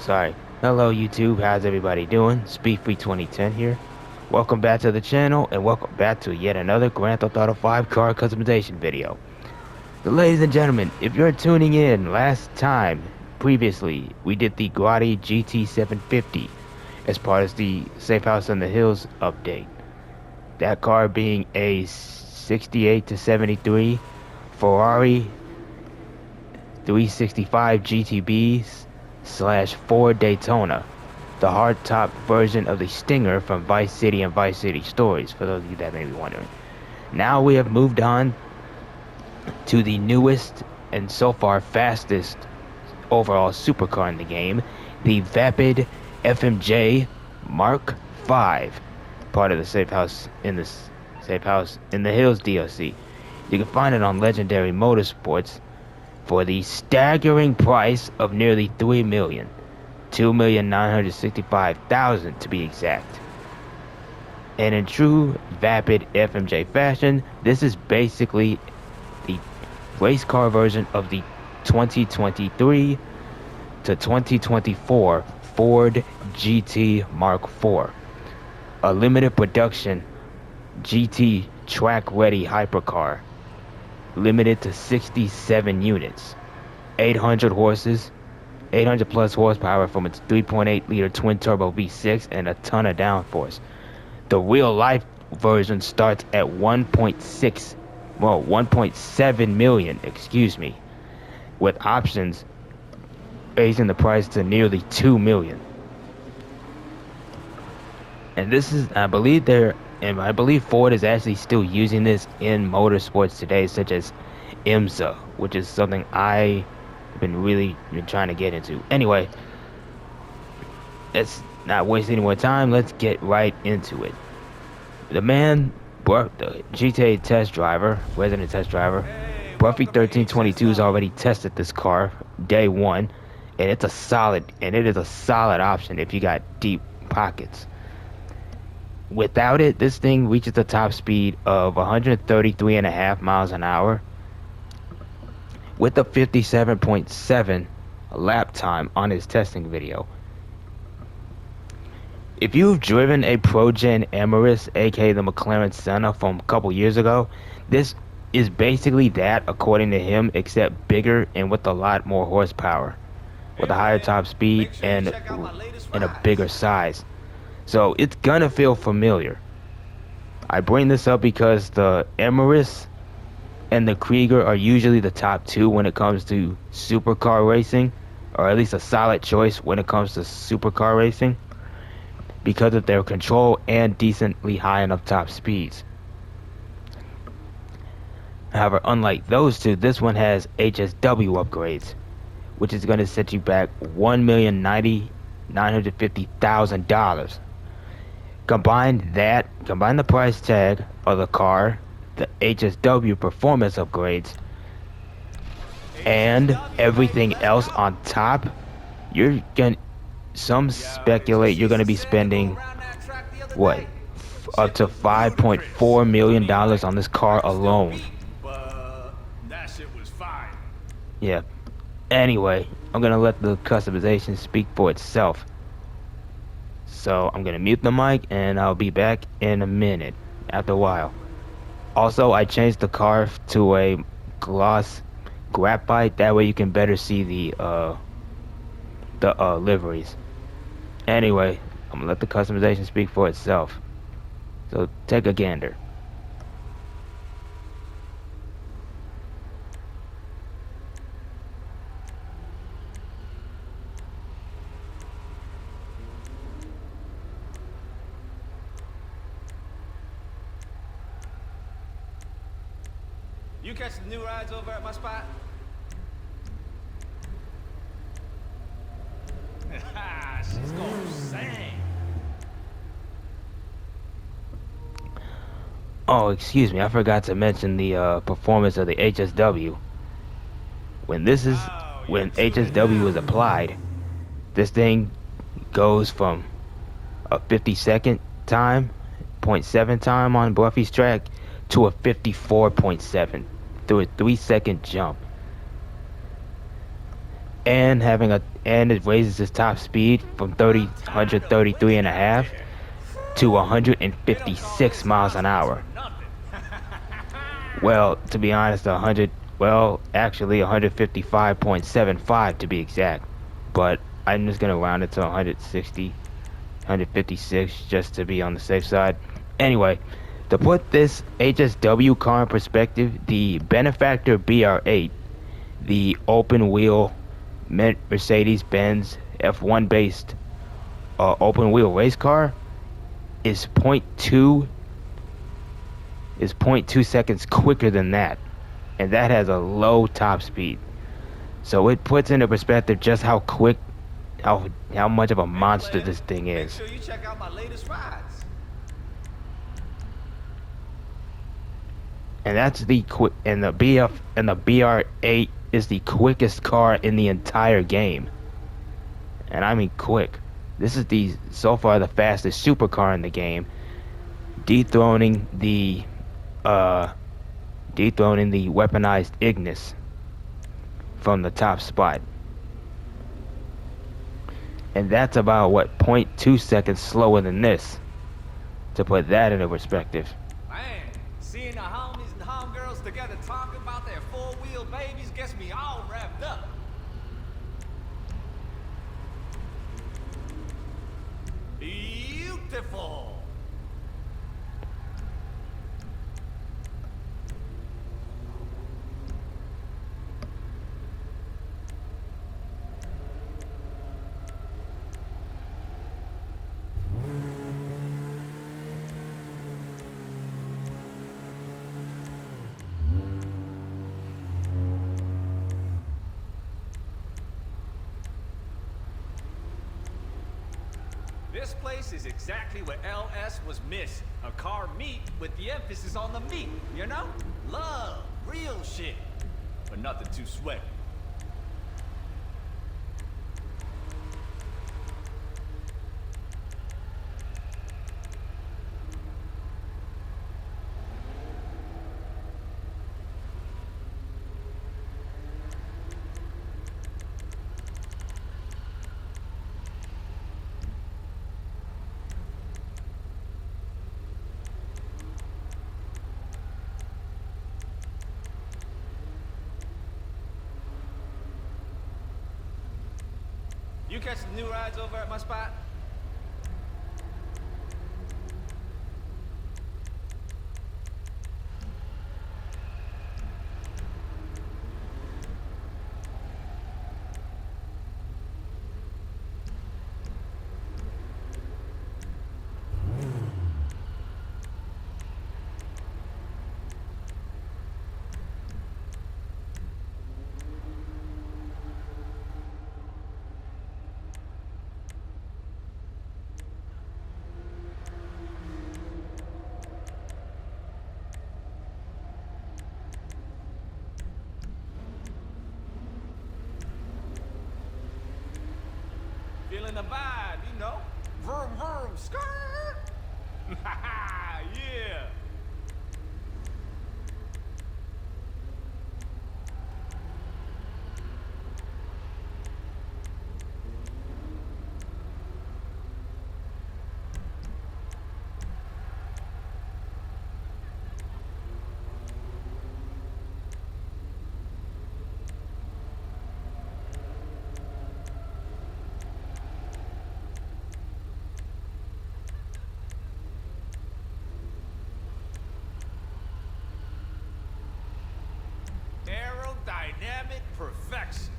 Sorry. Hello YouTube, how's everybody doing? Speedfree 2010 here. Welcome back to the channel and welcome back to yet another Grand Theft Auto 5 car customization video. So ladies and gentlemen, if you're tuning in, previously, we did the Guardi GT750 as part of the Safe House on the Hills update. That car being a 68 to 73 Ferrari 365 GTB/Ford Daytona, the hardtop version of the Stinger from Vice City and Vice City Stories, for those of you that may be wondering. Now we have moved on to the newest and so far fastest overall supercar in the game, the Vapid FMJ Mark V, part of the Safe House in the Hills DLC. You can find it on Legendary Motorsports for the staggering price of nearly $3 million, $2,965,000 to be exact. And in true Vapid FMJ fashion, this is basically the race car version of the 2023 to 2024 Ford GT Mark IV, a limited production GT track-ready hypercar, limited to 67 units, 800 plus horsepower from its 3.8 liter twin turbo V6 and a ton of downforce. The real life version starts at 1.7 million, with options raising the price to nearly 2 million. And this is, I believe Ford is actually still using this in motorsports today, such as IMSA, which is something I've been trying to get into. Anyway, let's not waste any more time. Let's get right into it. The GTA resident test driver, Buffy1322 has already tested this car day one, and it is a solid option if you got deep pockets. Without it, this thing reaches the top speed of 133.5 miles an hour with a 57.7 lap time on his testing video. If you've driven a Progen Emerus, aka the McLaren Senna from a couple years ago, this is basically that according to him, except bigger and with a lot more horsepower, with a higher top speed and a bigger size. So it's gonna feel familiar. I bring this up because the Emerus and the Krieger are usually the top two when it comes to supercar racing, or at least a solid choice when it comes to supercar racing, because of their control and decently high enough top speeds. However, unlike those two, this one has HSW upgrades, which is going to set you back $1,950,000. Combine the price tag of the car, the HSW performance upgrades, and everything else on top, some speculate you're gonna be spending up to $5.4 million on this car alone. Yeah. Anyway, I'm gonna let the customization speak for itself. So I'm gonna mute the mic and I'll be back in a minute, after a while. Also, I changed the car to a gloss graphite, that way you can better see the liveries. Anyway, I'm gonna let the customization speak for itself. So take a gander. You catch the new rides over at my spot? She's gonna sing. Oh, excuse me, I forgot to mention the performance of the HSW. When HSW is applied, this thing goes from a 50-second time, 0.7 time on Buffy's track, to a 54.7 through a 3-second jump. and it raises its top speed from I'm tired of 133 waiting and a out half here. to They don't call 156 this miles an hospitals for hour. nothing. Well, to be honest, actually 155.75 to be exact. But I'm just gonna round it to 160, 156 just to be on the safe side. Anyway, to put this HSW car in perspective, the benefactor BR8, the open wheel Mercedes-Benz F1 based open wheel race car, is point 0.2 seconds quicker than that, and that has a low top speed. So it puts into perspective just how quick, how much of a Hey monster player, this thing make is. sure you check out my latest rides. And that's the quick, and the BR8 is the quickest car in the entire game. And I mean quick. This is the so far the fastest supercar in the game, dethroning the uh weaponized Ignis from the top spot. And that's about what zero point 0.2 seconds slower than this, to put that into perspective. Man, seeing the homies and homegirls together talking about their four-wheel babies gets me all wrapped up. Beautiful. This place is exactly what LS was missing. A car meet with the emphasis on the meat, you know? Love, real shit. But nothing too sweaty. You catch the new rides over at my spot? Feeling the vibe, you know? Vroom, vroom, skirt! Yeah! Aerodynamic perfection.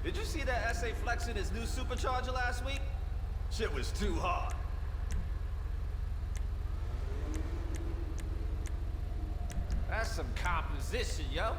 Did you see that SA flexing his new supercharger last week? Shit was too hard. That's some composition, yo.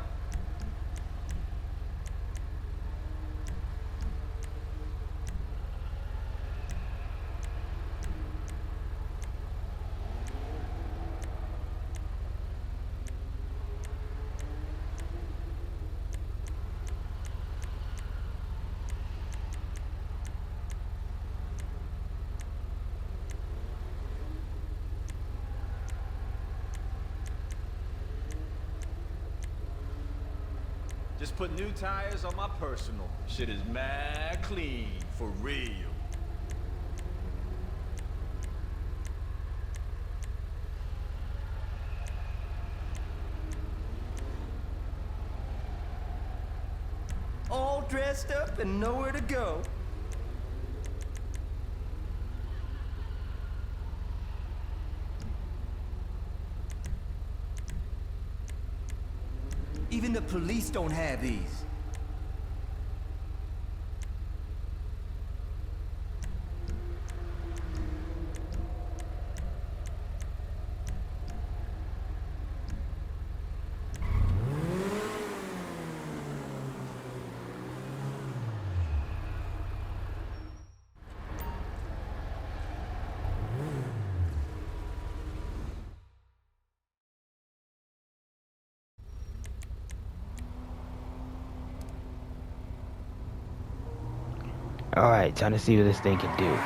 Just put new tires on my personal. Shit is mad clean, for real. All dressed up and nowhere to go. Even the police don't have these. Alright, time to see what this thing can do.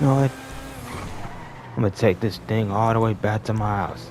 You know what? I'm gonna take this thing all the way back to my house.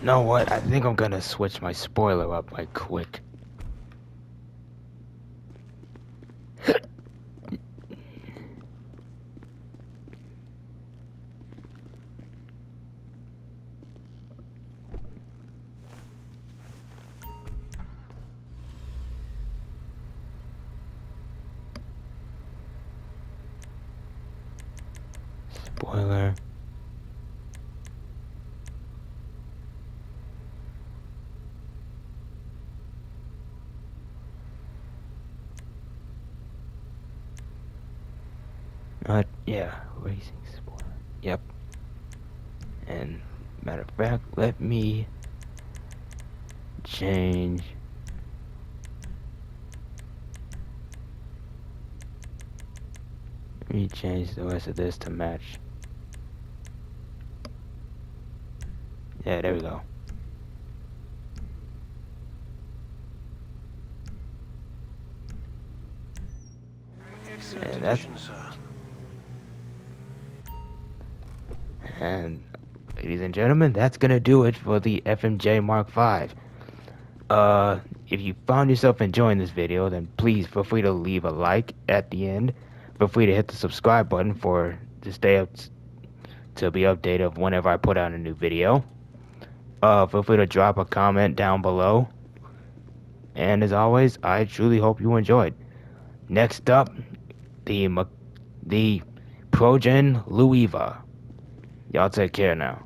You know what? I think I'm gonna switch my spoiler up right quick. Spoiler. Yeah, racing sport. Yep. And matter of fact, let me change. Let me change the rest of this to match. Yeah, there we go. Excellent And that's addition, sir. and ladies and gentlemen, that's gonna do it for the FMJ Mark V. If you found yourself enjoying this video, then please feel free to leave a like at the end. Feel free to hit the subscribe button to stay up to be updated of whenever I put out a new video. Feel free to drop a comment down below. And as always, I truly hope you enjoyed. Next up, the Progen Luiva. Y'all take care now.